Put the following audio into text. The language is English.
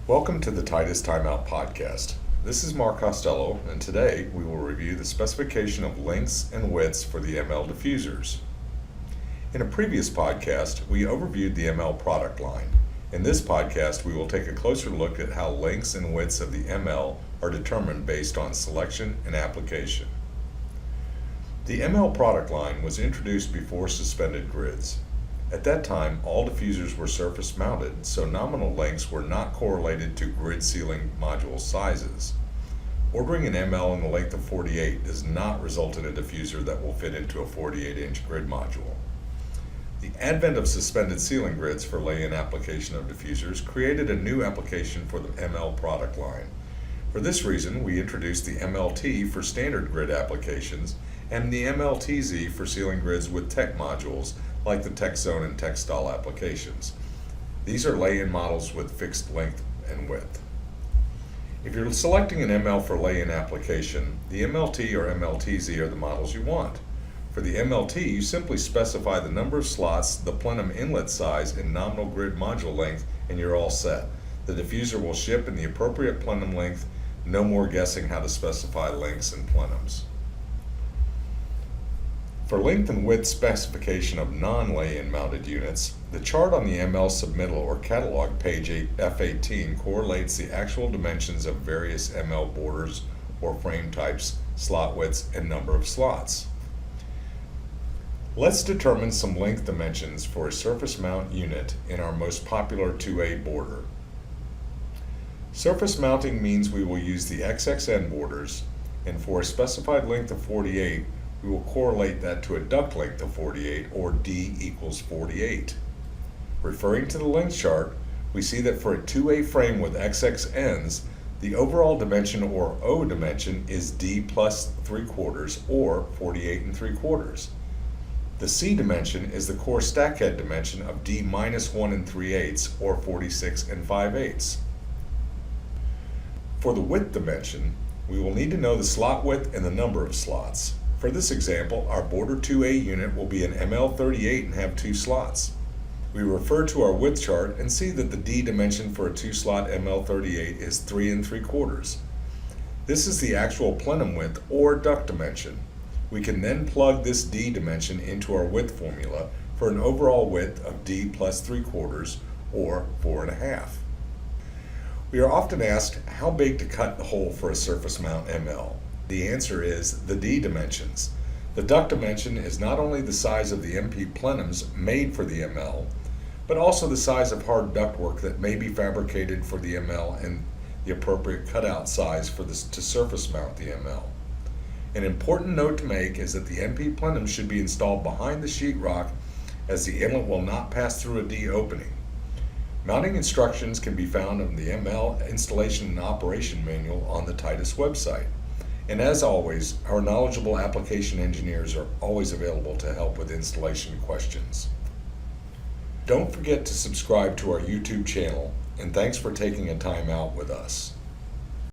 Welcome to the Titus Timeout podcast. This is Mark Costello, and today we will review the specification of lengths and widths for the ML diffusers. In a previous podcast, we overviewed the ML product line. In this podcast, we will take a closer look at how lengths and widths of the ML are determined based on selection and application. The ML product line was introduced before suspended grids. At that time, all diffusers were surface mounted, so nominal lengths were not correlated to grid ceiling module sizes. Ordering an ML in the length of 48 does not result in a diffuser that will fit into a 48-inch grid module. The advent of suspended ceiling grids for lay-in application of diffusers created a new application for the ML product line. For this reason, we introduced the MLT for standard grid applications and the MLTZ for ceiling grids with tech modules like the tech zone and tech stall applications. These are lay-in models with fixed length and width. If you're selecting an ML for lay-in application, the MLT or MLTZ are the models you want. For the MLT, you simply specify the number of slots, the plenum inlet size, and nominal grid module length, and you're all set. The diffuser will ship in the appropriate plenum length, no more guessing how to specify lengths and plenums. For length and width specification of non-lay-in mounted units, the chart on the ML submittal or catalog page F18 correlates the actual dimensions of various ML borders or frame types, slot widths, and number of slots. Let's determine some length dimensions for a surface mount unit in our most popular 2A border. Surface mounting means we will use the XXN borders, and for a specified length of 48, we will correlate that to a duct length of 48, or D equals 48. Referring to the length chart, we see that for a 2A frame with XXNs, the overall dimension, or O dimension, is D plus 3/4, or 48 3/4. The C dimension is the core stack head dimension of D minus 1 3/8, or 46 5/8. For the width dimension, we will need to know the slot width and the number of slots. For this example, our border 2A unit will be an ML38 and have 2 slots. We refer to our width chart and see that the D dimension for a 2-slot ML38 is 3 3/4. This is the actual plenum width or duct dimension. We can then plug this D dimension into our width formula for an overall width of D plus 3/4, or 4.5. We are often asked how big to cut the hole for a surface mount ML. The answer is the D dimensions. The duct dimension is not only the size of the MP plenums made for the ML, but also the size of hard ductwork that may be fabricated for the ML and the appropriate cutout size for this to surface mount the ML. An important note to make is that the MP plenum should be installed behind the sheetrock, as the inlet will not pass through a D opening. Mounting instructions can be found in the ML Installation and Operation Manual on the Titus website. And as always, our knowledgeable application engineers are always available to help with installation questions. Don't forget to subscribe to our YouTube channel, and thanks for taking a time out with us.